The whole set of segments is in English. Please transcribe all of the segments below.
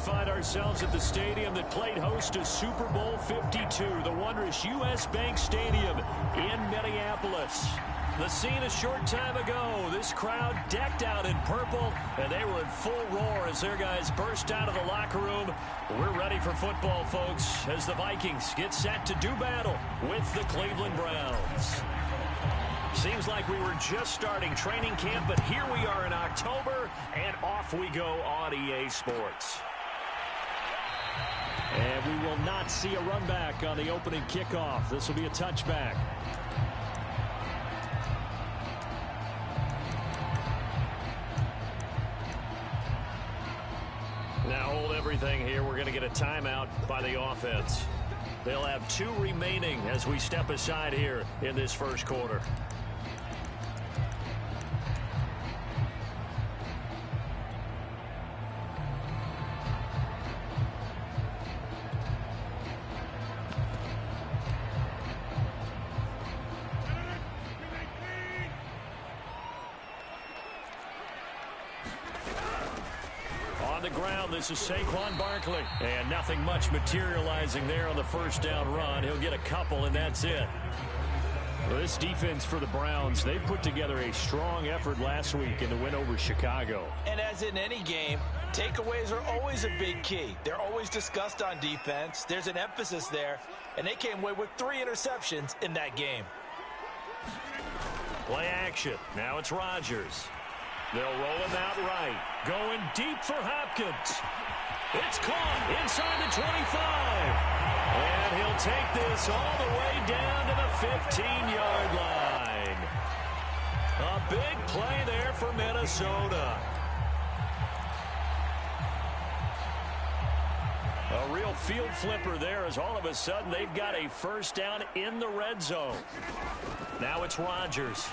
find ourselves at the stadium that played host to Super Bowl 52, the wondrous U.S. Bank Stadium in Minneapolis. The scene a short time ago, this crowd decked out in purple, and they were in full roar as their guys burst out of the locker room. We're ready for football, folks, as the Vikings get set to do battle with the Cleveland Browns. Seems like we were just starting training camp, but here we are in October, and off we go on EA Sports. And we will not see a run back on the opening kickoff. This will be a touchback. Now hold everything here. We're going to get a timeout by the offense. They'll have 2 remaining as we step aside here in this first quarter. On the ground, this is Saquon Barkley. And nothing much materializing there on the first down run. He'll get a couple, and that's it. Well, this defense for the Browns, they put together a strong effort last week in the win over Chicago. And as in any game, takeaways are always a big key. They're always discussed on defense. There's an emphasis there, and they came away with 3 interceptions in that game. Play action. Now it's Rodgers. They'll roll him out right. Going deep for Hopkins. It's caught inside the 25. And he'll take this all the way down to the 15-yard line. A big play there for Minnesota. A real field flipper there as all of a sudden they've got a first down in the red zone. Now it's Rodgers.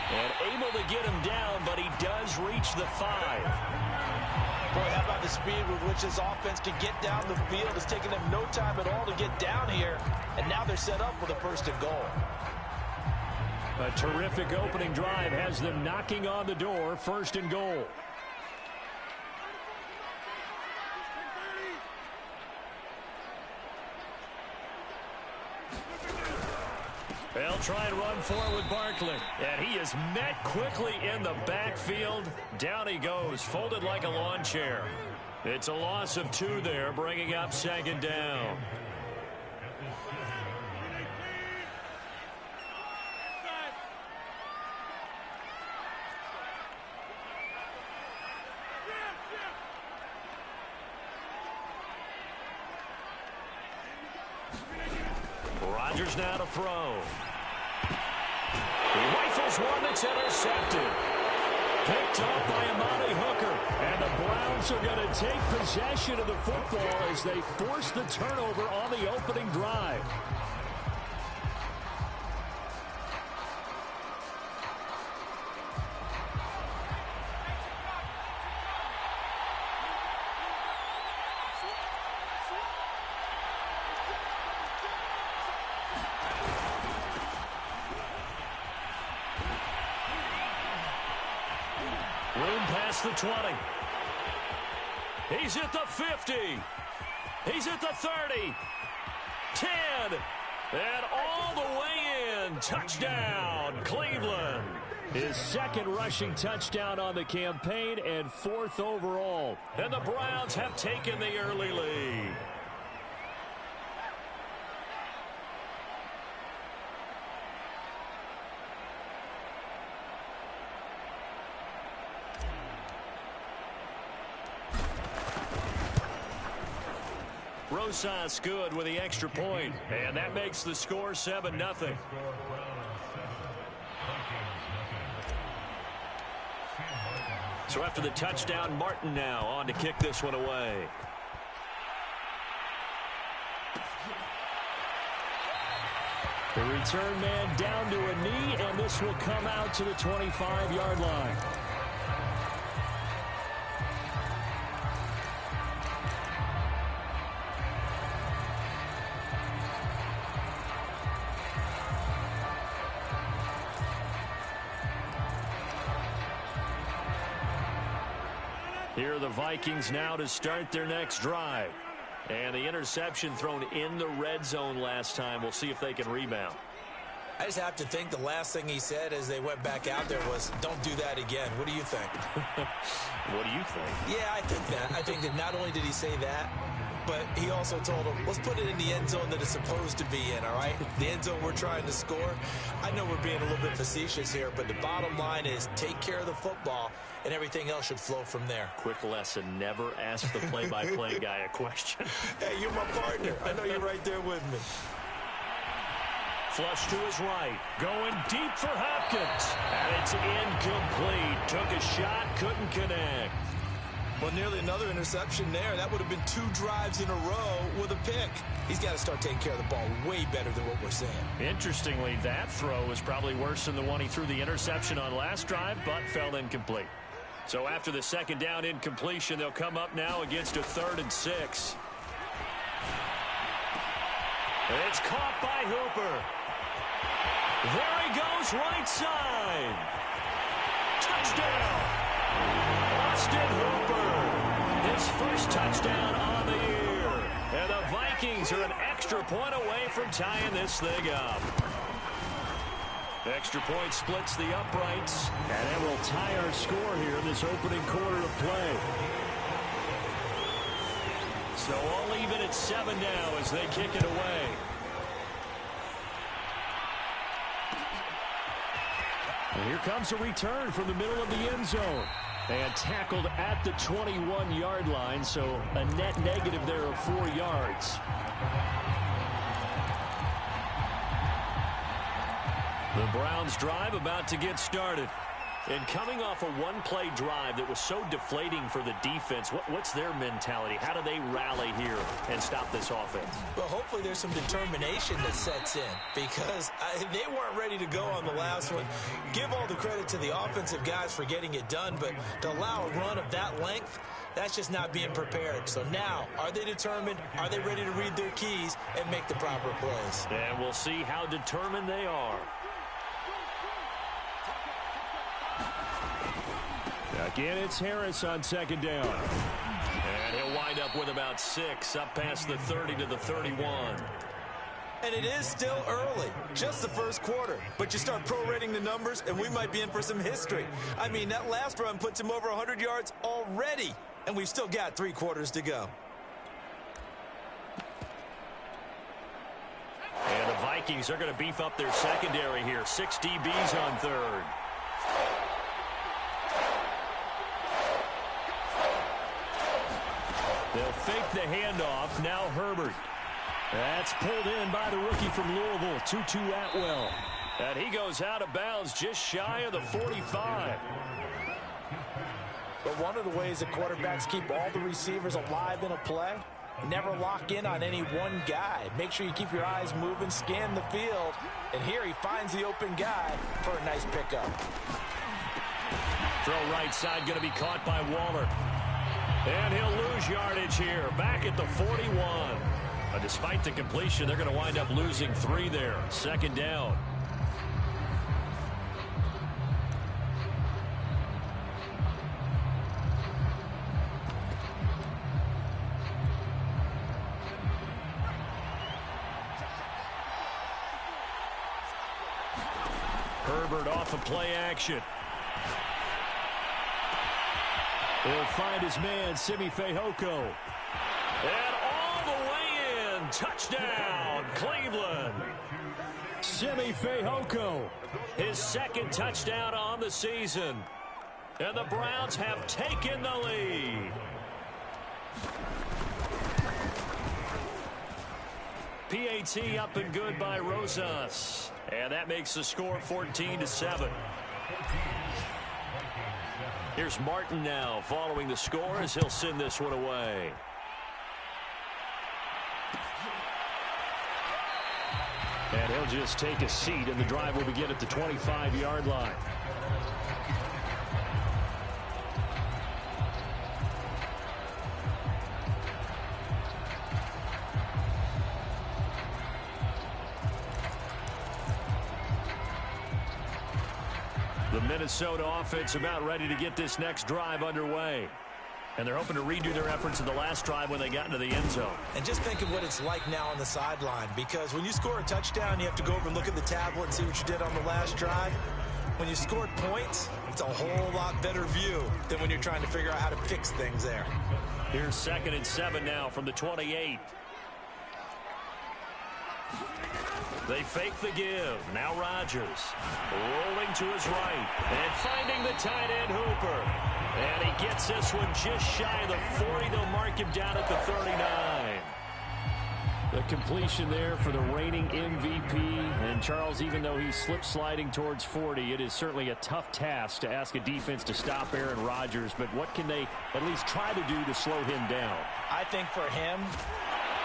And able to get him down, but he does reach the 5. Boy, how about the speed with which this offense can get down the field? It's taken them no time at all to get down here, and now they're set up with a first and goal. A terrific opening drive has them knocking on the door, first and goal. They'll try and run forward with Barkley. And he is met quickly in the backfield. Down he goes, folded like a lawn chair. It's a loss of 2 there, bringing up second down. Rodgers now to throw. He rifles one that's intercepted. Picked up by Amani Hooker. And the Browns are going to take possession of the football as they force the turnover on the opening drive. Room past the 20. He's at the 50. He's at the 30. 10. And all the way in. Touchdown, Cleveland. His second rushing touchdown on the campaign and 4th overall. And the Browns have taken the early lead. Rosas good with the extra point, and that makes the score 7-0. So after the touchdown, Martin now on to kick this one away. The return man down to a knee, and this will come out to the 25-yard line. Here are the Vikings now to start their next drive. And the interception thrown in the red zone last time. We'll see if they can rebound. I just have to think the last thing he said as they went back out there was, don't do that again. What do you think? What do you think? Yeah, I think that. I think that not only did he say that, but he also told him, let's put it in the end zone that it's supposed to be in, all right? The end zone we're trying to score. I know we're being a little bit facetious here, but the bottom line is take care of the football, and everything else should flow from there. Quick lesson, never ask the play-by-play guy a question. Hey, you're my partner. I know you're right there with me. Flush to his right. Going deep for Hopkins. And it's incomplete. Took a shot, couldn't connect. Well, nearly another interception there. That would have been 2 drives in a row with a pick. He's got to start taking care of the ball way better than what we're seeing. Interestingly, that throw was probably worse than the one he threw the interception on last drive, but fell incomplete. So after the second down incompletion, they'll come up now against a 3rd and 6. It's caught by Hooper. There he goes, right side. Touchdown. Austin Hooper. His first touchdown on the year. And the Vikings are an extra point away from tying this thing up. Extra point splits the uprights. And it will tie our score here in this opening quarter of play. So all even at 7 now as they kick it away. And here comes a return from the middle of the end zone. And tackled at the 21-yard line, so a net negative there of 4 yards. The Browns drive about to get started. And coming off a one-play drive that was so deflating for the defense, what's their mentality? How do they rally here and stop this offense? Well, hopefully there's some determination that sets in because they weren't ready to go on the last one. Give all the credit to the offensive guys for getting it done, but to allow a run of that length, that's just not being prepared. So now, are they determined? Are they ready to read their keys and make the proper plays? And we'll see how determined they are. Again, it's Harris on second down. And he'll wind up with about 6, up past the 30 to the 31. And it is still early, just the first quarter. But you start prorating the numbers, and we might be in for some history. I mean, that last run puts him over 100 yards already, and we've still got 3 quarters to go. And the Vikings are going to beef up their secondary here. 6 DBs on third. They'll fake the handoff. Now Herbert. That's pulled in by the rookie from Louisville, Tutu Atwell. And he goes out of bounds just shy of the 45. But one of the ways that quarterbacks keep all the receivers alive in a play, never lock in on any one guy. Make sure you keep your eyes moving, scan the field. And here he finds the open guy for a nice pickup. Throw right side going to be caught by Waller. And he'll lose yardage here, back at the 41. Despite the completion, they're going to wind up losing 3 there. Second down. Herbert off of play action. He'll find his man, Simi Fehoko. And all the way in. Touchdown, Cleveland. Simi Fehoko, his second touchdown on the season. And the Browns have taken the lead. PAT up and good by Rosas. And that makes the score 14-7. Here's Martin now following the score as he'll send this one away. And he'll just take a seat, and the drive will begin at the 25-yard line. The Minnesota offense about ready to get this next drive underway. And they're hoping to redo their efforts in the last drive when they got into the end zone. And just think of what it's like now on the sideline, because when you score a touchdown, you have to go over and look at the tablet and see what you did on the last drive. When you scored points, it's a whole lot better view than when you're trying to figure out how to fix things there. Here's 2nd and 7 now from the 28. They fake the give. Now Rodgers rolling to his right and finding the tight end Hooper. And he gets this one just shy of the 40. They'll mark him down at the 39. The completion there for the reigning MVP. And Charles, even though he's slip-sliding towards 40, it is certainly a tough task to ask a defense to stop Aaron Rodgers. But what can they at least try to do to slow him down? I think for him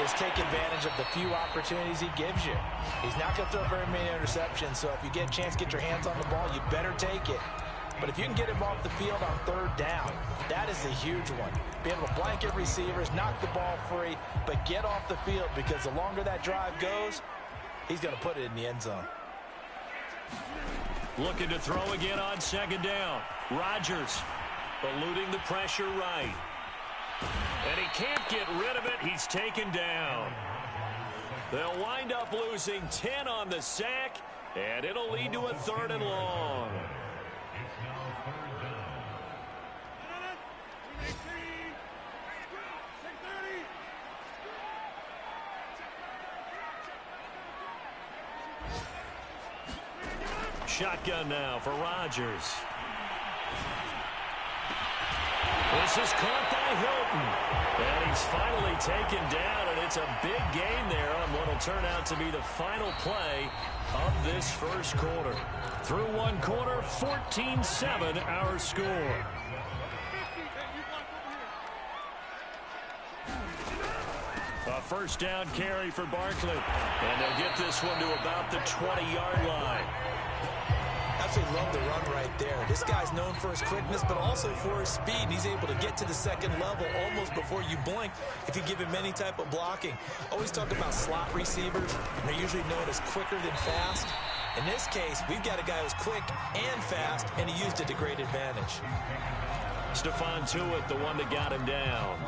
is take advantage of the few opportunities he gives you. He's not going to throw very many interceptions, so if you get a chance to get your hands on the ball, you better take it. But if you can get him off the field on 3rd down, that is a huge one. Be able to blanket receivers, knock the ball free, but get off the field, because the longer that drive goes, he's going to put it in the end zone. Looking to throw again on 2nd down. Rodgers eluding the pressure right. And he can't get rid of it. He's taken down. They'll wind up losing 10 on the sack, and it'll lead to a 3rd and long. Shotgun now for Rodgers. This is caught by Hilton. And he's finally taken down, and it's a big gain there on what will turn out to be the final play of this first quarter. Through one quarter, 14-7 our score. A first down carry for Barkley. And they'll get this one to about the 20-yard line. Absolutely love the run right there. This guy's known for his quickness, but also for his speed. He's able to get to the 2nd level almost before you blink if you give him any type of blocking. Always talk about slot receivers. They're usually known as quicker than fast. In this case, we've got a guy who's quick and fast, and he used it to great advantage. Stephon Tuitt, the one that got him down.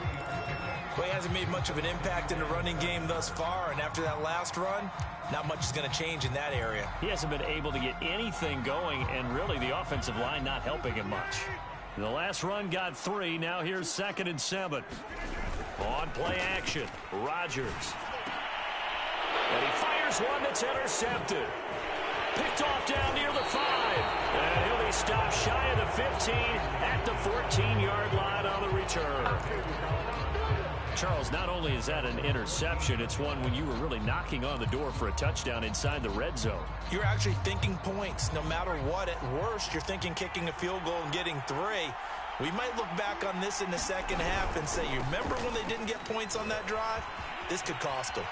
Well, he hasn't made much of an impact in the running game thus far, and after that last run, not much is going to change in that area. He hasn't been able to get anything going, and really the offensive line not helping him much. The last run got 3. Now here's 2nd and 7. On play action, Rodgers. And he fires one that's intercepted. Picked off down near the 5. And he'll be stopped shy of the 15 at the 14-yard line on the return. Charles, not only is that an interception, it's one when you were really knocking on the door for a touchdown inside the red zone. You're actually thinking points. No matter what, at worst, you're thinking kicking a field goal and getting 3. We might look back on this in the second half and say, you remember when they didn't get points on that drive? This could cost them.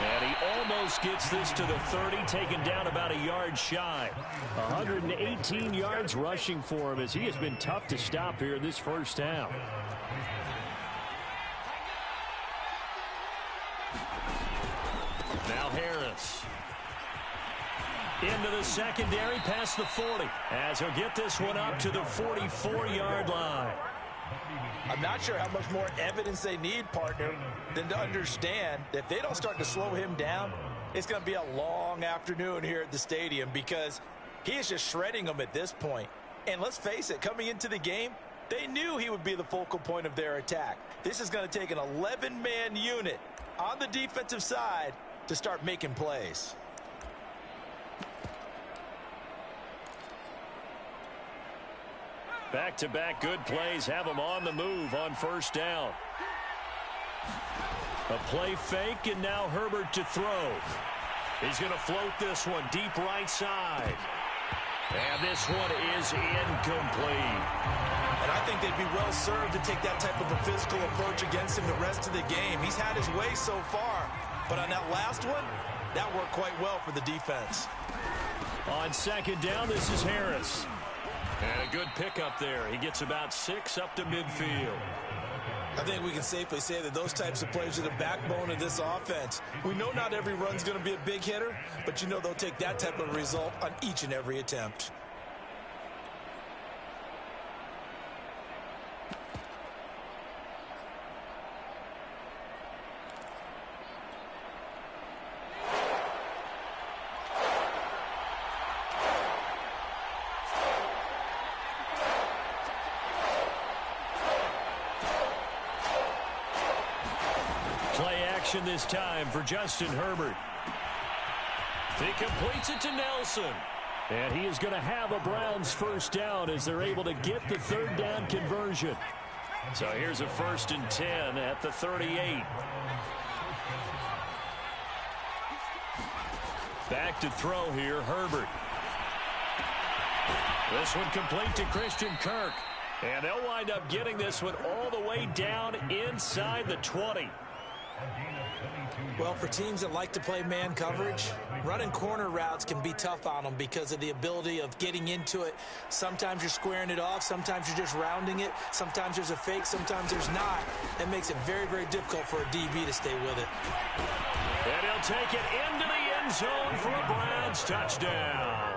And he almost gets this to the 30, taken down about a yard shy. 118 yards rushing for him as he has been tough to stop here in this first half. Now Harris. Into the secondary past the 40 as he'll get this one up to the 44-yard line. I'm not sure how much more evidence they need, partner, than to understand that if they don't start to slow him down, it's going to be a long afternoon here at the stadium, because he is just shredding them at this point. And let's face it, coming into the game, they knew he would be the focal point of their attack. This is going to take an 11-man unit on the defensive side to start making plays. Back-to-back good plays have him on the move on first down. A play fake, and now Herbert to throw. He's going to float this one deep right side. And this one is incomplete. And I think they'd be well served to take that type of a physical approach against him the rest of the game. He's had his way so far, but on that last one, that worked quite well for the defense. On second down, this is Harris. And a good pickup there. He gets about 6 up to midfield. I think we can safely say that those types of plays are the backbone of this offense. We know not every run's going to be a big hitter, but you know they'll take that type of result on each and every attempt. action this time for Justin Herbert. He completes it to Nelson. And he is going to have a Browns first down as they're able to get the third down conversion. So here's a 1st and 10 at the 38. Back to throw here, Herbert. This one complete to Christian Kirk. And they'll wind up getting this one all the way down inside the 20. Well, for teams that like to play man coverage, running corner routes can be tough on them because of the ability of getting into it. Sometimes you're squaring it off. Sometimes you're just rounding it. Sometimes there's a fake. Sometimes there's not. That makes it very, very difficult for a DB to stay with it. And he'll take it into the end zone for a Browns touchdown.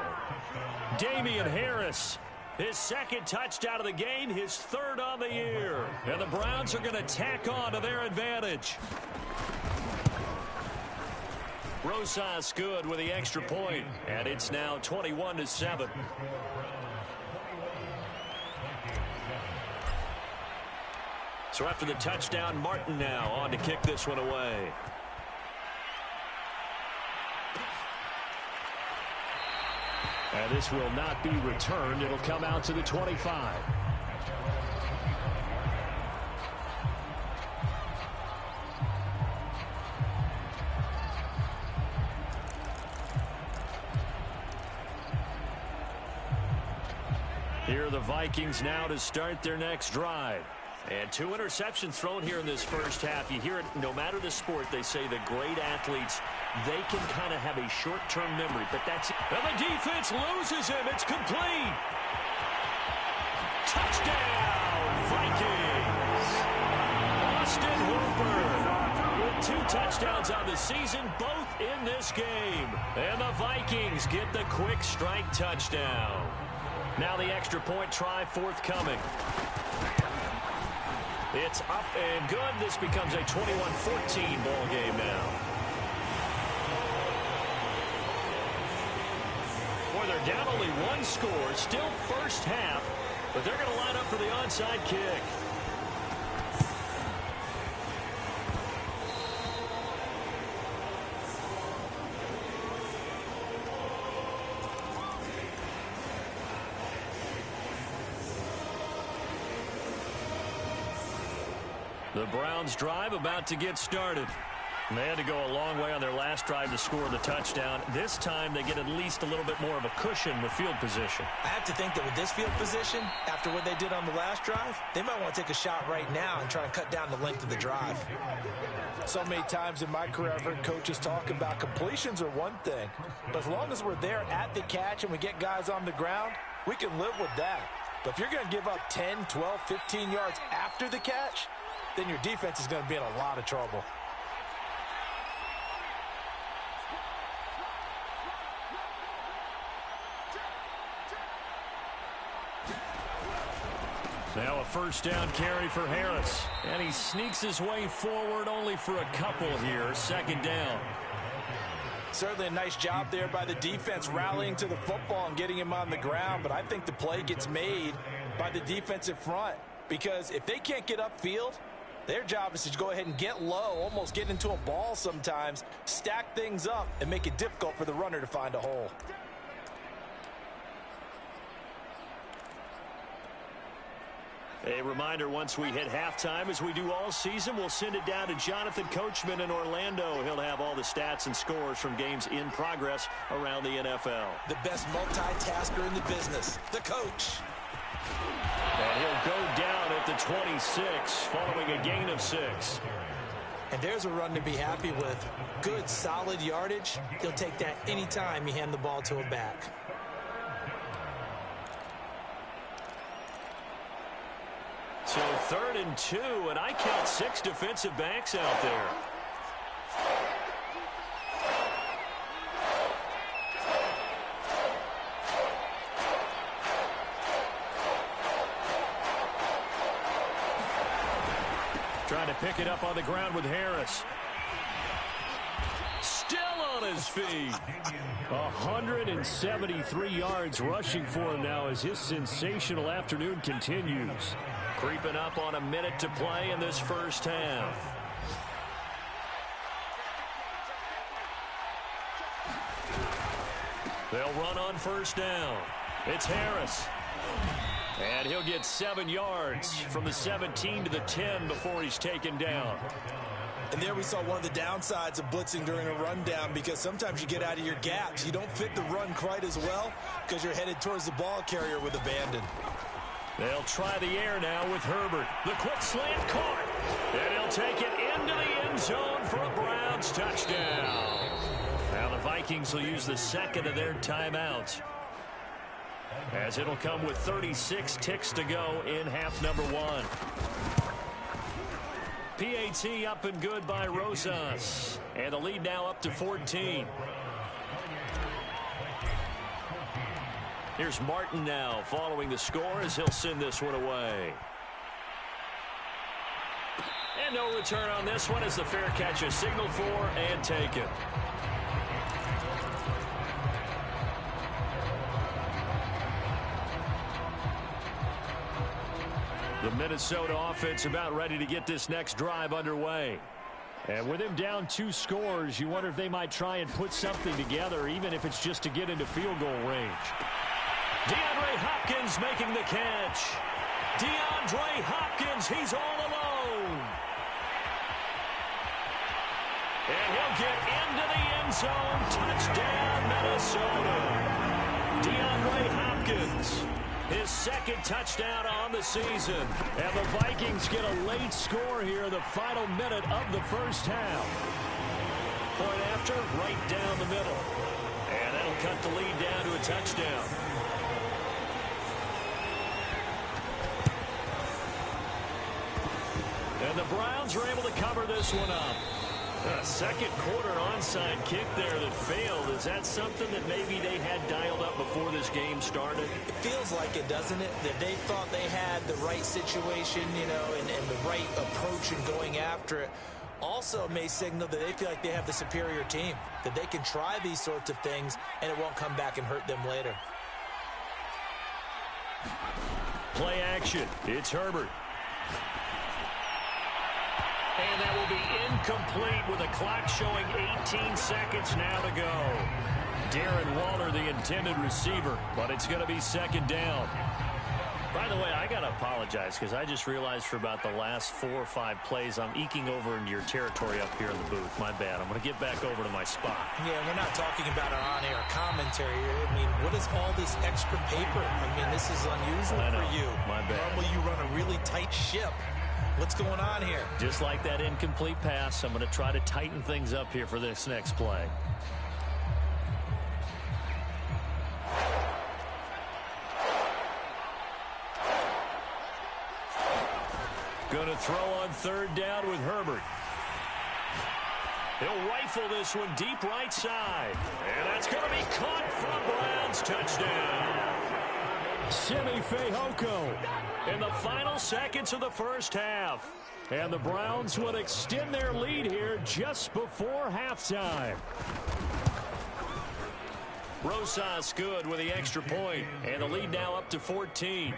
Damian Harris, his second touchdown of the game, his 3rd on the year. And the Browns are going to tack on to their advantage. Rosas good with the extra point, and it's now 21-7. So after the touchdown, Martin now on to kick this one away. And this will not be returned. It'll come out to the 25. Here are the Vikings now to start their next drive. And 2 interceptions thrown here in this first half. You hear it no matter the sport. They say the great athletes, they can kind of have a short-term memory. But that's it. And the defense loses him. It's complete. Touchdown, Vikings. Austin Hooper with 2 touchdowns on the season, both in this game. And the Vikings get the quick strike touchdown. Now the extra point try forthcoming. It's up and good. This becomes a 21-14 ball game now. Boy, they're down only 1 score. Still first half, but they're going to line up for the onside kick. The Browns drive about to get started. They had to go a long way on their last drive to score the touchdown. This time they get at least a little bit more of a cushion with field position. I have to think that with this field position, after what they did on the last drive, they might want to take a shot right now and try and cut down the length of the drive. So many times in my career, I've heard coaches talk about completions are one thing. But as long as we're there at the catch and we get guys on the ground, we can live with that. But if you're going to give up 10, 12, 15 yards after the catch, then your defense is going to be in a lot of trouble. Now a first down carry for Harris. And he sneaks his way forward only for a couple here. 2nd down. Certainly a nice job there by the defense rallying to the football and getting him on the ground. But I think the play gets made by the defensive front. Because if they can't get upfield, their job is to go ahead and get low, almost get into a ball sometimes, stack things up, and make it difficult for the runner to find a hole. A reminder, once we hit halftime, as we do all season, we'll send it down to Jonathan Coachman in Orlando. He'll have all the stats and scores from games in progress around the NFL. The best multitasker in the business, the coach. And he'll go down at the 26, following a gain of 6. And there's a run to be happy with. Good, solid yardage. He'll take that anytime you hand the ball to a back. So 3rd and 2, and I count 6 defensive backs out there. Trying to pick it up on the ground with Harris. Still on his feet. 173 yards rushing for him now as his sensational afternoon continues. Creeping up on a minute to play in this first half. They'll run on first down. It's Harris. And he'll get 7 yards from the 17 to the 10 before he's taken down. And there we saw one of the downsides of blitzing during a rundown, because sometimes you get out of your gaps. You don't fit the run quite as well because you're headed towards the ball carrier with abandon. They'll try the air now with Herbert. The quick slant caught. And he'll take it into the end zone for a Browns touchdown. Now the Vikings will use the second of their timeouts, as it'll come with 36 ticks to go in half number 1. PAT up and good by Rosas. And the lead now up to 14. Here's Martin now following the score as he'll send this one away. And no return on this one as the fair catch is signaled for and taken. The Minnesota offense about ready to get this next drive underway. And with him down 2 scores, you wonder if they might try and put something together, even if it's just to get into field goal range. DeAndre Hopkins making the catch. DeAndre Hopkins, he's all alone. And he'll get into the end zone. Touchdown, Minnesota. DeAndre Hopkins, his second touchdown on the season. And the Vikings get a late score here in the final minute of the first half. Point after, right down the middle. And that'll cut the lead down to a touchdown. And the Browns are able to cover this one up. A second quarter onside kick there that failed. Is that something that maybe they had dialed up before this game started? It feels like it, doesn't it? That they thought they had the right situation, you know, and the right approach in going after it. Also may signal that they feel like they have the superior team, that they can try these sorts of things and it won't come back and hurt them later. Play action. It's Herbert. And that will be incomplete with a clock showing 18 seconds now to go. Darren Waller, the intended receiver, but it's going to be second down. By the way, I got to apologize because I just realized for about the last 4 or 5 plays, I'm eking over into your territory up here in the booth. My bad. I'm going to get back over to my spot. Yeah, we're not talking about an on-air commentary. I mean, what is all this extra paper? I mean, this is unusual for you. My bad. Normally you run a really tight ship. What's going on here? Just like that incomplete pass, I'm going to try to tighten things up here for this next play. Going to throw on third down with Herbert. He'll rifle this one deep right side. And that's going to be caught from Browns. Touchdown. Simi Fehoko in the final seconds of the first half. And the Browns would extend their lead here just before halftime. Rosas good with the extra point. And the lead now up to 14.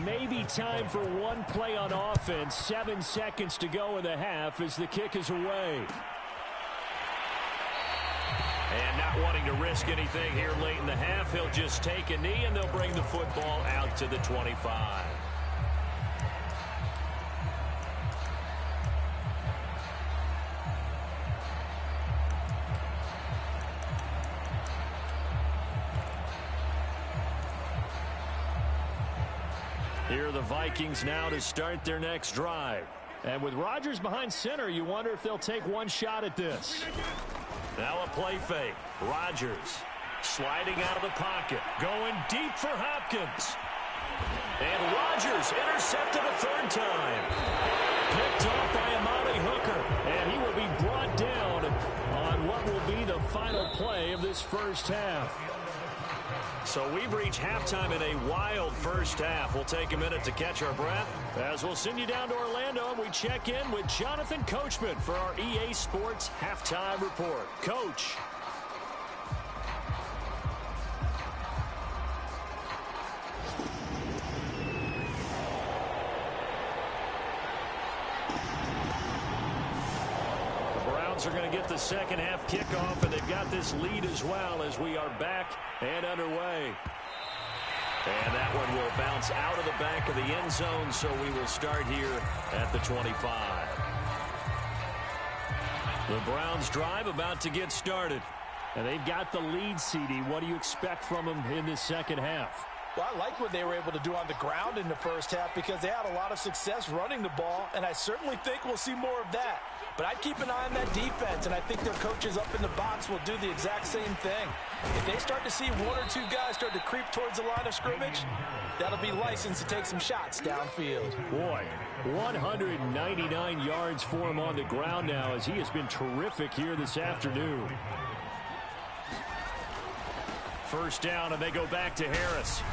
Maybe time for one play on offense. 7 seconds to go in the half as the kick is away. And not wanting to risk anything here late in the half, he'll just take a knee and they'll bring the football out to the 25. Here are the Vikings now to start their next drive. And with Rodgers behind center, you wonder if they'll take one shot at this. Now a play fake. Rodgers sliding out of the pocket. Going deep for Hopkins. And Rodgers intercepted a third time. Picked off by Amari Hooker. And he will be brought down on what will be the final play of this first half. So we've reached halftime in a wild first half. We'll take a minute to catch our breath as we'll send you down to Orlando and we check in with Jonathan Coachman for our EA Sports Halftime Report. Coach. Browns are going to get the second half kickoff, and they've got this lead as well as we are back and underway. And that one will bounce out of the back of the end zone, so we will start here at the 25. The Browns drive about to get started. And they've got the lead, CD. What do you expect from them in this second half? Well, I like what they were able to do on the ground in the first half because they had a lot of success running the ball, and I certainly think we'll see more of that. But I'd keep an eye on that defense, and I think their coaches up in the box will do the exact same thing. If they start to see one or two guys start to creep towards the line of scrimmage, that'll be licensed to take some shots downfield. Boy, 199 yards for him on the ground now as he has been terrific here this afternoon. First down, and they go back to Harris.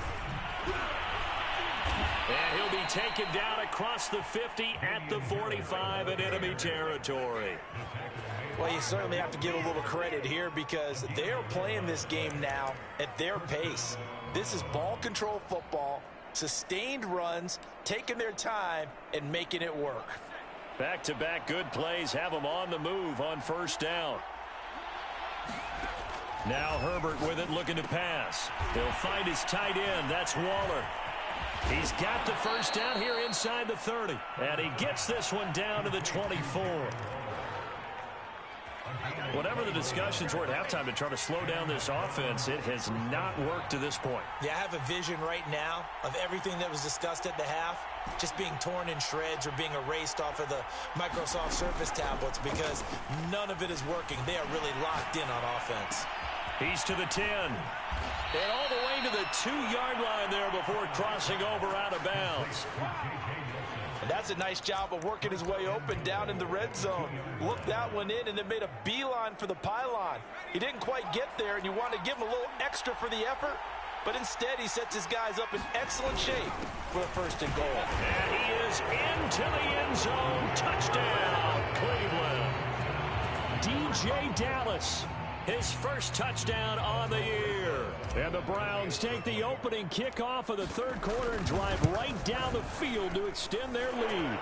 And he'll be taken down across the 50 at the 45 in enemy territory. Well, you certainly have to give a little credit here because they're playing this game now at their pace. This is ball control football, sustained runs, taking their time, and making it work. Back-to-back good plays have them on the move on first down. Now Herbert with it, looking to pass. He'll find his tight end. That's Waller. He's got the first down here inside the 30. And he gets this one down to the 24. Whatever the discussions were at halftime to try to slow down this offense, it has not worked to this point. Yeah, I have a vision right now of everything that was discussed at the half just being torn in shreds or being erased off of the Microsoft Surface tablets because none of it is working. They are really locked in on offense. He's to the 10. And all the way to the 2-yard line there before crossing over out of bounds. And that's a nice job of working his way open down in the red zone. Looked that one in and then made a beeline for the pylon. He didn't quite get there, and you want to give him a little extra for the effort. But instead, he sets his guys up in excellent shape for a first and goal. And he is into the end zone. Touchdown, Cleveland. DJ Dallas. His first touchdown on the year. And the Browns take the opening kickoff of the third quarter and drive right down the field to extend their lead.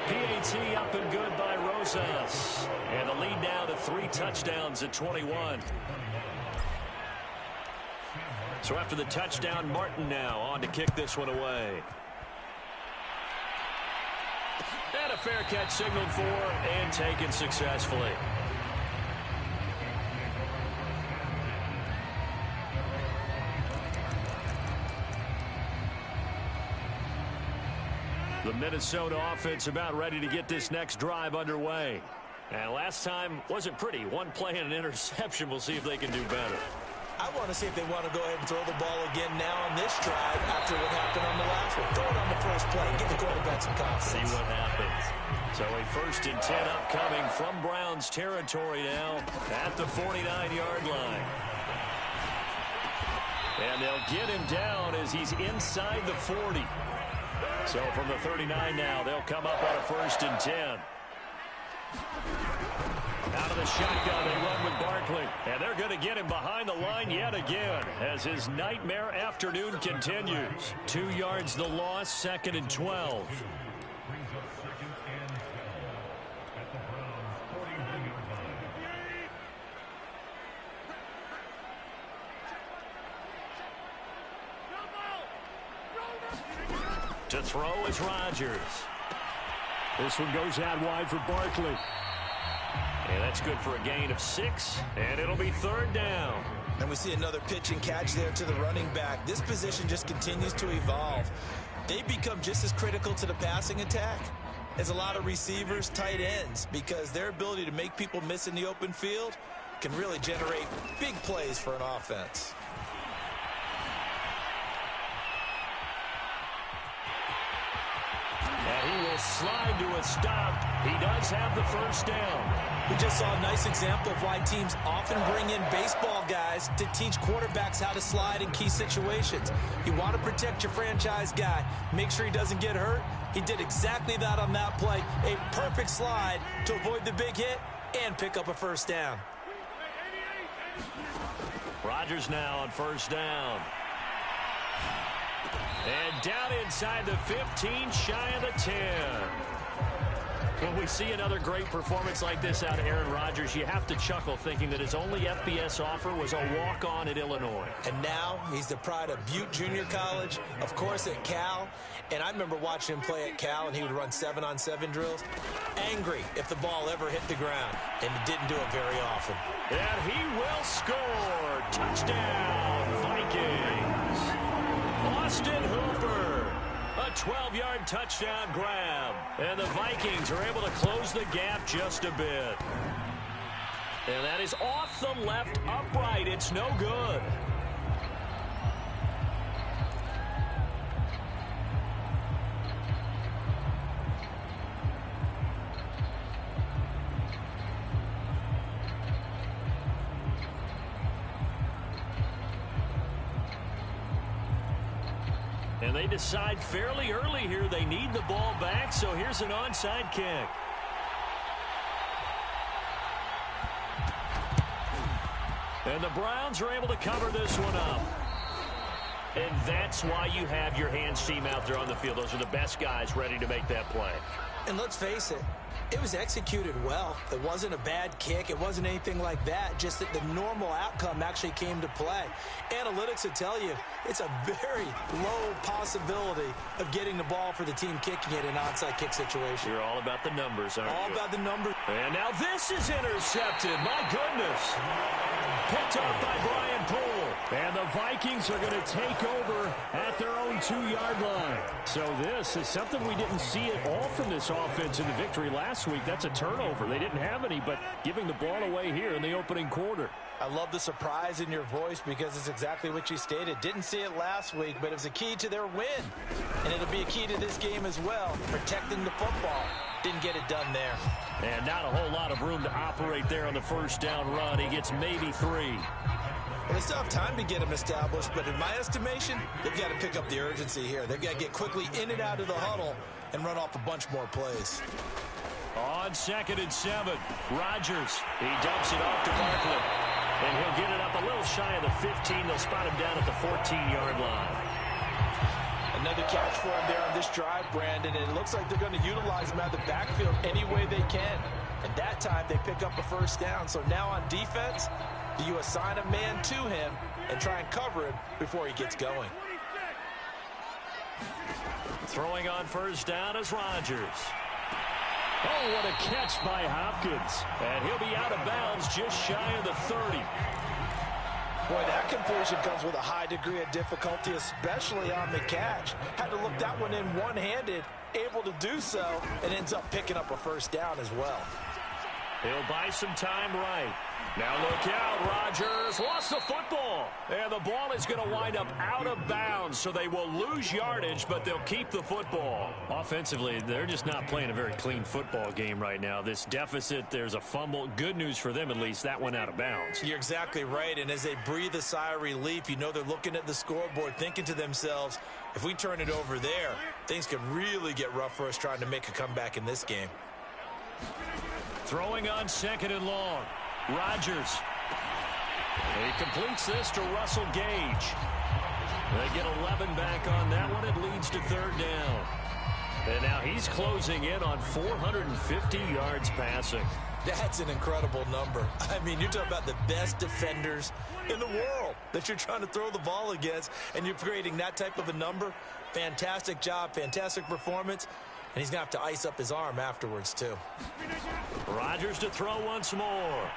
PAT up and good by Rosas. And the lead now to 3 touchdowns at 21. So after the touchdown, Martin now on to kick this one away. And a fair catch signaled for and taken successfully. The Minnesota offense about ready to get this next drive underway. And last time wasn't pretty. One play and an interception. We'll see if they can do better. I want to see if they want to go ahead and throw the ball again now on this drive after what happened on the last one. Throw it on the first play. Give the quarterback some confidence. See what happens. So a 1st and 10 upcoming from Browns territory now at the 49-yard line. And they'll get him down as he's inside the 40. So from the 39 now, they'll come up on a 1st and 10. Out of the shotgun, they run with Barkley. And they're going to get him behind the line yet again as his nightmare afternoon continues. 2 yards the loss, 2nd and 12. To throw is Rodgers. This one goes out wide for Barkley. And that's good for a gain of 6. And it'll be 3rd down. And we see another pitch and catch there to the running back. This position just continues to evolve. They become just as critical to the passing attack as a lot of receivers, tight ends, because their ability to make people miss in the open field can really generate big plays for an offense. And he will slide to a stop. He does have the first down. We just saw a nice example of why teams often bring in baseball guys to teach quarterbacks how to slide in key situations. You want to protect your franchise guy. Make sure he doesn't get hurt. He did exactly that on that play. A perfect slide to avoid the big hit and pick up a first down. Rodgers now on first down. And down inside the 15, shy of the 10. When we see another great performance like this out of Aaron Rodgers, you have to chuckle thinking that his only FBS offer was a walk-on at Illinois. And now he's the pride of Butte Junior College, of course at Cal. And I remember watching him play at Cal, and he would run 7-on-7 drills. Angry if the ball ever hit the ground, and he didn't do it very often. And he will score. Touchdown, Vikings. Austin Hooper. A 12-yard touchdown grab. And the Vikings are able to close the gap just a bit. And that is off the left upright. It's no good. And they decide fairly early here they need the ball back, so here's an onside kick. And the Browns are able to cover this one up. And that's why you have your hands team out there on the field. Those are the best guys ready to make that play. And let's face it, it was executed well. It wasn't a bad kick. It wasn't anything like that. Just that the normal outcome actually came to play. Analytics will tell you it's a very low possibility of getting the ball for the team kicking it in an onside kick situation. You're all about the numbers, aren't you? All about the numbers. And now this is intercepted. My goodness. Picked up by Brian Poole. And the Vikings are going to take over at their own 2-yard line. So this is something we didn't see at all from this offense in the victory last week. That's a turnover. They didn't have any, but giving the ball away here in the opening quarter. I love the surprise in your voice because it's exactly what you stated. Didn't see it last week, but it was a key to their win. And it'll be a key to this game as well, protecting the football. Didn't get it done there. And not a whole lot of room to operate there on the first down run. He gets maybe 3. Well, they still have time to get him established, but in my estimation, they've got to pick up the urgency here. They've got to get quickly in and out of the huddle and run off a bunch more plays. On 2nd and 7, Rodgers. He dumps it off to Barkley. And he'll get it up a little shy of the 15. They'll spot him down at the 14-yard line. Another catch for him there on this drive, Brandon, and it looks like they're going to utilize him out of the backfield any way they can. And that time they pick up a first down. So now on defense, do you assign a man to him and try and cover him before he gets going? Throwing on first down is Rodgers. Oh, what a catch by Hopkins. And he'll be out of bounds just shy of the 30. Boy, that completion comes with a high degree of difficulty, especially on the catch. Had to look that one in one-handed, able to do so, and ends up picking up a first down as well. He'll buy some time right. Now look out, Rodgers lost the football. And the ball is going to wind up out of bounds, so they will lose yardage, but they'll keep the football. Offensively, they're just not playing a very clean football game right now. This deficit, there's a fumble. Good news for them, at least. That went out of bounds. You're exactly right, and as they breathe a sigh of relief, you know they're looking at the scoreboard, thinking to themselves, if we turn it over there, things could really get rough for us trying to make a comeback in this game. Throwing on 2nd and long. Rodgers. He completes this to Russell Gage. They get 11 back on that one. It leads to 3rd down. And now he's closing in on 450 yards passing. That's an incredible number. I mean, you're talking about the best defenders in the world that you're trying to throw the ball against, and you're creating that type of a number. Fantastic job, fantastic performance. And he's going to have to ice up his arm afterwards, too. Rodgers to throw once more.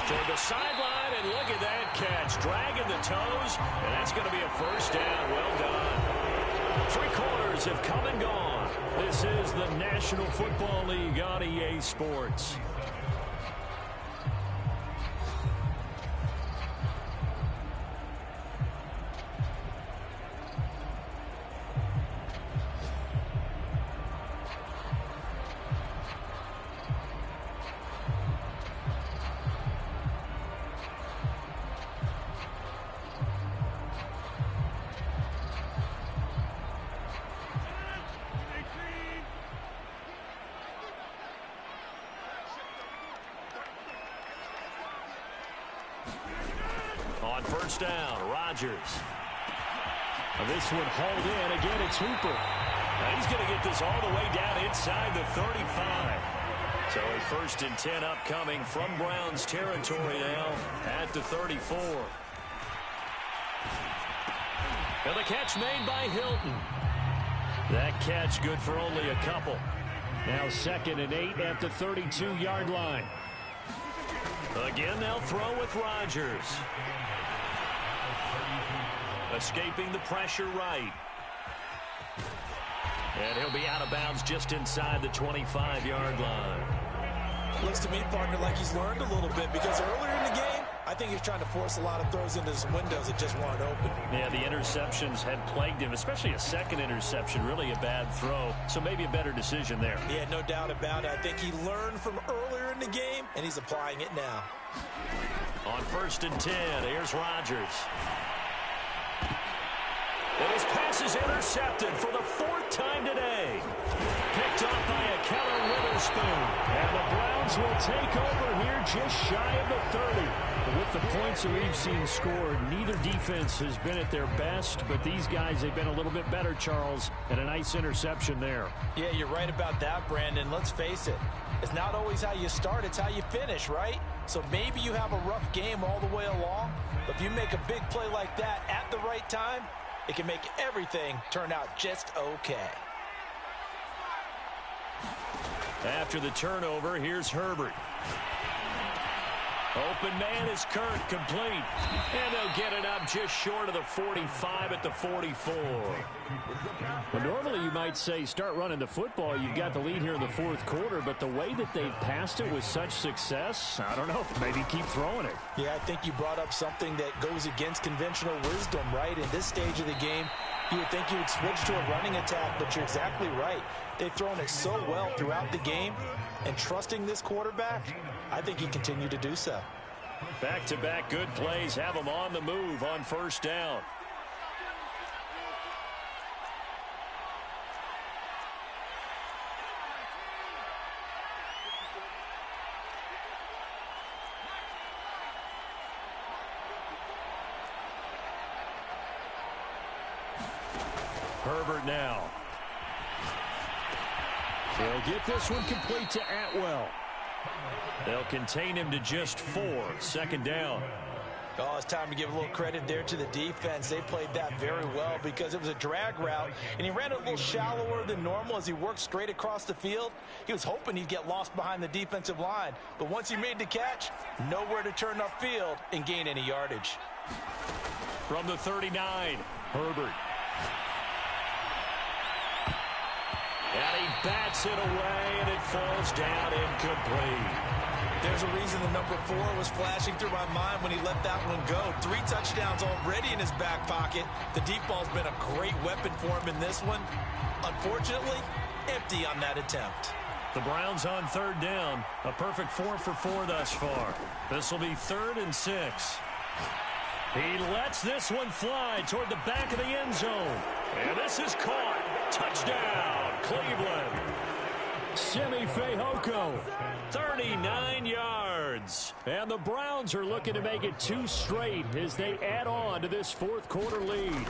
Toward the sideline, and look at that catch. Dragging the toes, and that's going to be a first down. Well done. 3 quarters have come and gone. This is the National Football League on EA Sports. On first down, Rodgers. This one hauled in. Again, it's Hooper. He's going to get this all the way down inside the 35. So a 1st and 10 upcoming from Browns territory now at the 34. And the catch made by Hilton. That catch good for only a couple. Now 2nd and 8 at the 32-yard line. Again, they'll throw with Rodgers. Escaping the pressure right. And he'll be out of bounds just inside the 25-yard line. Looks to me, partner, like he's learned a little bit because earlier in the game, I think he's trying to force a lot of throws into some windows that just weren't open. Yeah, the interceptions had plagued him, especially a second interception, really a bad throw. So maybe a better decision there. Yeah, no doubt about it. I think he learned from earlier in the game, and he's applying it now. On 1st and 10, here's Rodgers. And his pass is intercepted for the 4th time today. Picked off by a Keller Witherspoon. And the Browns will take over here just shy of the 30. With the points that we've seen scored, neither defense has been at their best, but these guys have been a little bit better, Charles, and a nice interception there. Yeah, you're right about that, Brandon. Let's face it. It's not always how you start, it's how you finish, right? So maybe you have a rough game all the way along, but if you make a big play like that at the right time, it can make everything turn out just okay. After the turnover, here's Herbert. Open man is Kirk, complete. And they'll get it up just short of the 45 at the 44. Well, normally you might say start running the football. You've got the lead here in the 4th quarter, but the way that they've passed it with such success, I don't know, maybe keep throwing it. Yeah, I think you brought up something that goes against conventional wisdom, right? In this stage of the game, you would think you would switch to a running attack, but you're exactly right. They've thrown it so well throughout the game, and trusting this quarterback, I think he continued to do so. Back-to-back good plays have them on the move on 1st down. Herbert now. They'll get this one complete to Atwell. They'll contain him to just 4. 2nd down. Oh, it's time to give a little credit there to the defense. They played that very well because it was a drag route, and he ran it a little shallower than normal as he worked straight across the field. He was hoping he'd get lost behind the defensive line, but once he made the catch, nowhere to turn upfield and gain any yardage. From the 39, Herbert. And he bats it away, and it falls down incomplete. There's a reason the number 4 was flashing through my mind when he let that one go. 3 touchdowns already in his back pocket. The deep ball's been a great weapon for him in this one. Unfortunately, empty on that attempt. The Browns on 3rd down. A perfect 4 for 4 thus far. This will be 3rd and 6. He lets this one fly toward the back of the end zone. And this is caught. Touchdown, Cleveland. Simi Fehoko. 39 yards. And the Browns are looking to make it 2 straight as they add on to this 4th quarter lead.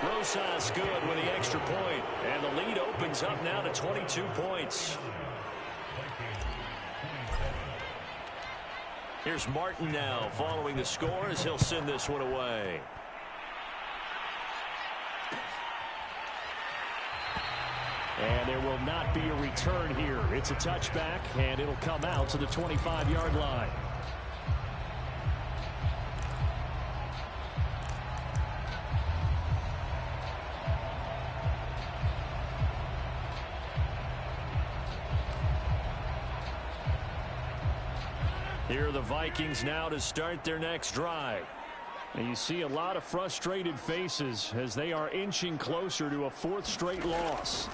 Rosas good with the extra point. And the lead opens up now to 22 points. Here's Martin now following the score as he'll send this one away. And there will not be a return here. It's a touchback, and it'll come out to the 25-yard line. Here are the Vikings now to start their next drive. And you see a lot of frustrated faces as they are inching closer to a 4th straight loss.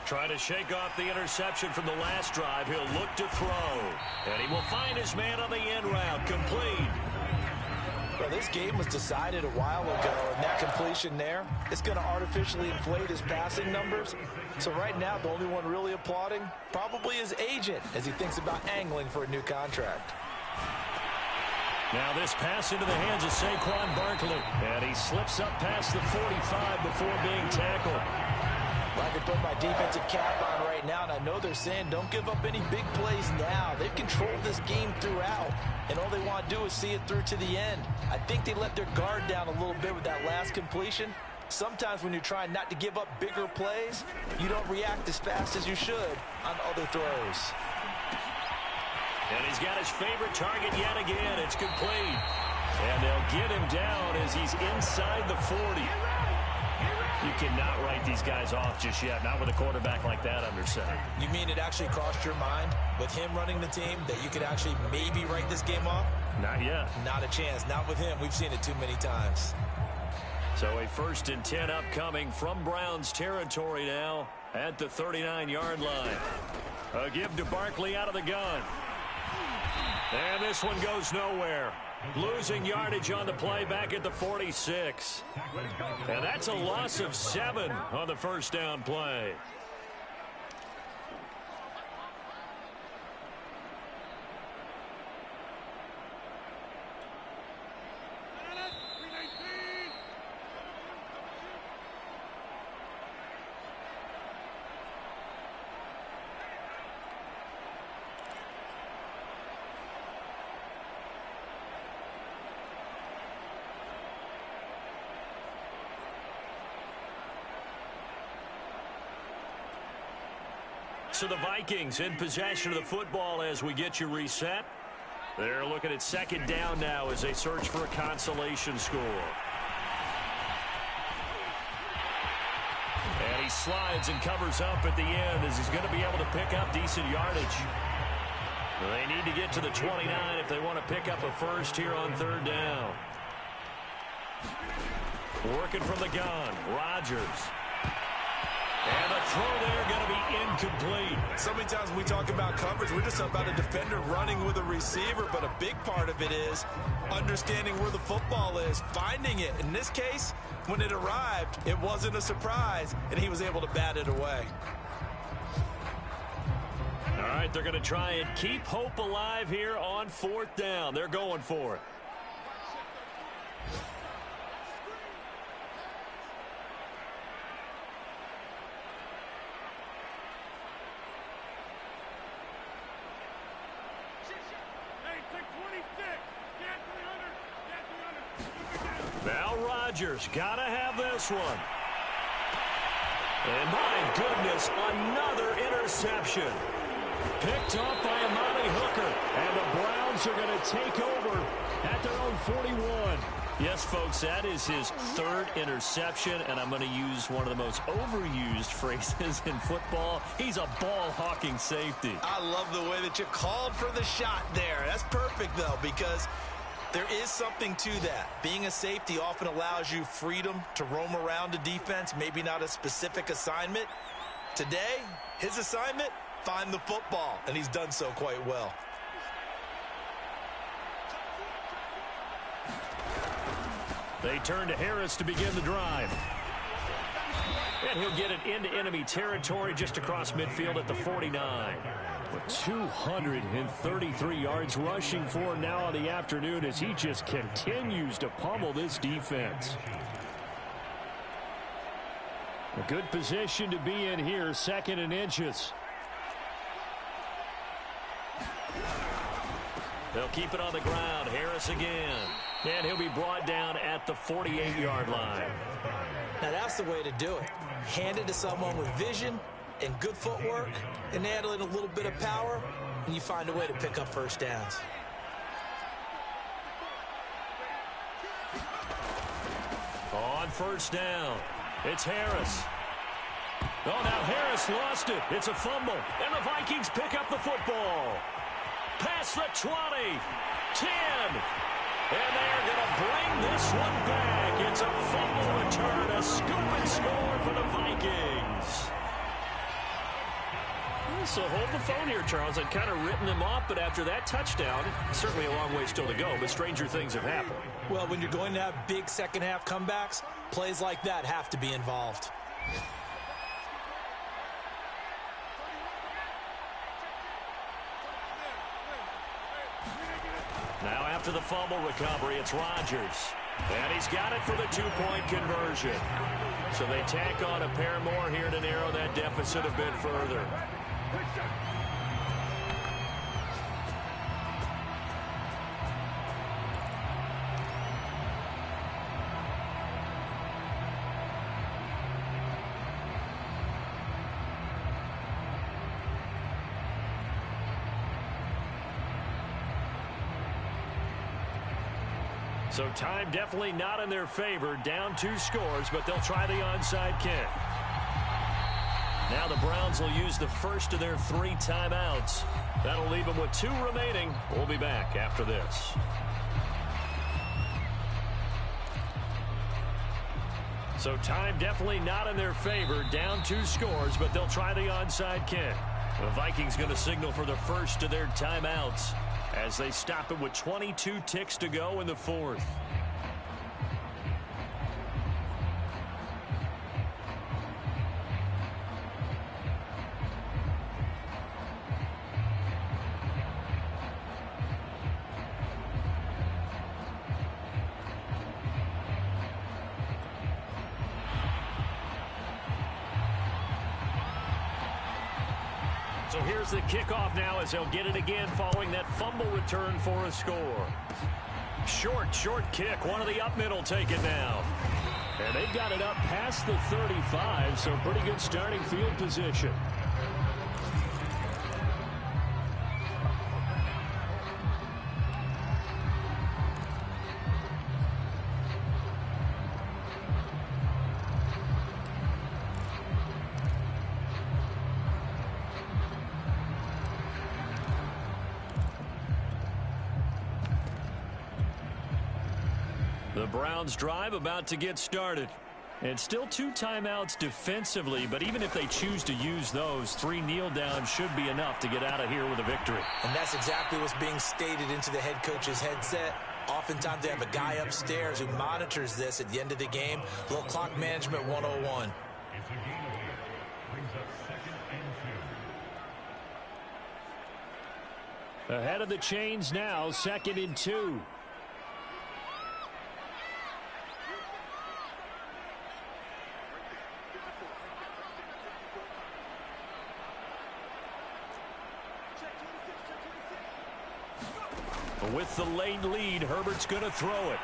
Trying to shake off the interception from the last drive. He'll look to throw. And he will find his man on the end route. Complete. Well, this game was decided a while ago, and that completion there, it's going to artificially inflate his passing numbers. So right now, the only one really applauding probably his agent as he thinks about angling for a new contract. Now this pass into the hands of Saquon Barkley. And he slips up past the 45 before being tackled. I can put my defensive cap on right now, and I know they're saying don't give up any big plays now. They've controlled this game throughout, and all they want to do is see it through to the end. I think they let their guard down a little bit with that last completion. Sometimes when you're trying not to give up bigger plays, you don't react as fast as you should on other throws. And he's got his favorite target yet again. It's complete. And they'll get him down as he's inside the 40. You cannot write these guys off just yet, not with a quarterback like that under center. You mean it actually crossed your mind with him running the team that you could actually maybe write this game off? Not yet. Not a chance. Not with him. We've seen it too many times. So a 1st and 10 upcoming from Browns territory now at the 39-yard line. A give to Barkley out of the gun. And this one goes nowhere. Losing yardage on the play back at the 46. And that's a loss of 7 on the first down play. So the Vikings in possession of the football as we get you reset. They're looking at 2nd down now as they search for a consolation score. And he slides and covers up at the end as he's going to be able to pick up decent yardage. They need to get to the 29 if they want to pick up a first here on 3rd down. Working from the gun, Rodgers. And the throw there going to be incomplete. So many times when we talk about coverage, we're just about a defender running with a receiver, but a big part of it is understanding where the football is, finding it. In this case, when it arrived, it wasn't a surprise, and he was able to bat it away. All right, they're going to try and keep hope alive here on 4th down. They're going for it. Now Rodgers got to have this one. And my goodness, another interception. Picked off by Amani Hooker. And the Browns are going to take over at their own 41. Yes, folks, that is his 3rd interception, and I'm going to use one of the most overused phrases in football. He's a ball-hawking safety. I love the way that you called for the shot there. That's perfect, though, because there is something to that. Being a safety often allows you freedom to roam around a defense, maybe not a specific assignment. Today, his assignment, find the football, and he's done so quite well. They turn to Harris to begin the drive. And he'll get it into enemy territory just across midfield at the 49. With 233 yards rushing for him now on the afternoon as he just continues to pummel this defense. A good position to be in here, 2nd and inches. They'll keep it on the ground. Harris again. And he'll be brought down at the 48-yard line. Now that's the way to do it. Hand it to someone with vision and good footwork and add in a little bit of power, and you find a way to pick up first downs. On 1st down, it's Harris. Oh, now Harris lost it. It's a fumble, and the Vikings pick up the football. Past the 20, 10, and they're going to bring this one back. It's a fumble return, a scoop and score for the Vikings. So hold the phone here, Charles. I'd kind of written them off, but after that touchdown, certainly a long way still to go, but stranger things have happened. Well, when you're going to have big second-half comebacks, plays like that have to be involved. Now after the fumble recovery, it's Rodgers. And he's got it for the two-point conversion. So they tack on a pair more here to narrow that deficit a bit further. So time definitely not in their favor. Down 2 scores, but they'll try the onside kick. Now the Browns will use the first of their 3 timeouts. That'll leave them with 2 remaining. We'll be back after this. So time definitely not in their favor. Down 2 scores, but they'll try the onside kick. The Vikings going to signal for the first of their timeouts as they stop it with 22 ticks to go in the 4th. So here's the kickoff now as they'll get it again following that fumble return for a score. Short kick. One of the up middle take it now. And they've got it up past the 35, so pretty good starting field position. The Browns drive about to get started. And still 2 timeouts defensively, but even if they choose to use those, 3 kneel downs should be enough to get out of here with a victory. And that's exactly what's being stated into the head coach's headset. Oftentimes they have a guy upstairs who monitors this at the end of the game. A little clock management 101. Ahead of the chains now, 2nd and 2. With the late lead, Herbert's going to throw it.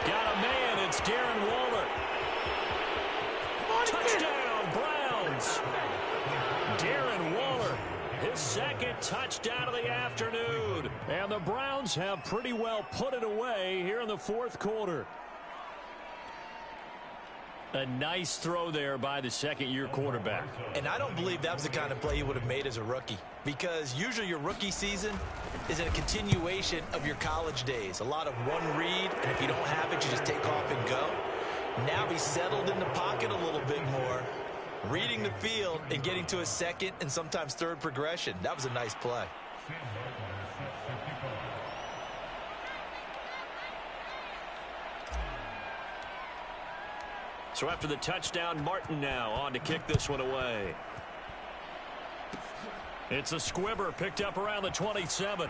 Got a man. It's Darren Waller. Touchdown, Browns. Darren Waller, his 2nd touchdown of the afternoon. And the Browns have pretty well put it away here in the 4th quarter. A nice throw there by the 2nd-year quarterback. And I don't believe that was the kind of play he would have made as a rookie, because usually your rookie season is a continuation of your college days. A lot of one read, and if you don't have it, you just take off and go. Now he's settled in the pocket a little bit more, reading the field and getting to a 2nd and sometimes 3rd progression. That was a nice play. So after the touchdown, Martin now on to kick this one away. It's a squibber picked up around the 27.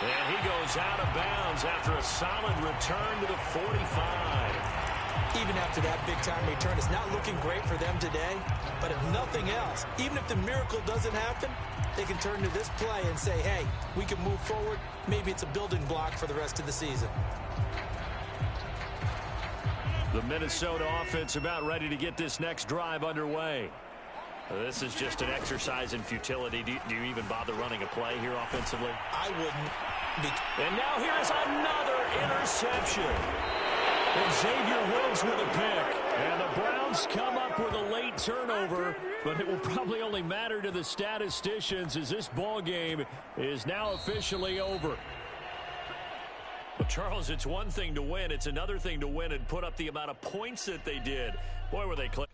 And he goes out of bounds after a solid return to the 45. Even after that big-time return, it's not looking great for them today. But if nothing else, even if the miracle doesn't happen, they can turn to this play and say, hey, we can move forward. Maybe it's a building block for the rest of the season. The Minnesota offense about ready to get this next drive underway. This is just an exercise in futility. Do you even bother running a play here offensively? I wouldn't. And now here's another interception. And Xavier Woods with a pick. And the Browns come up with a late turnover, but it will probably only matter to the statisticians as this ball game is now officially over. Well, Charles, it's one thing to win. It's another thing to win and put up the amount of points that they did. Boy, were they close.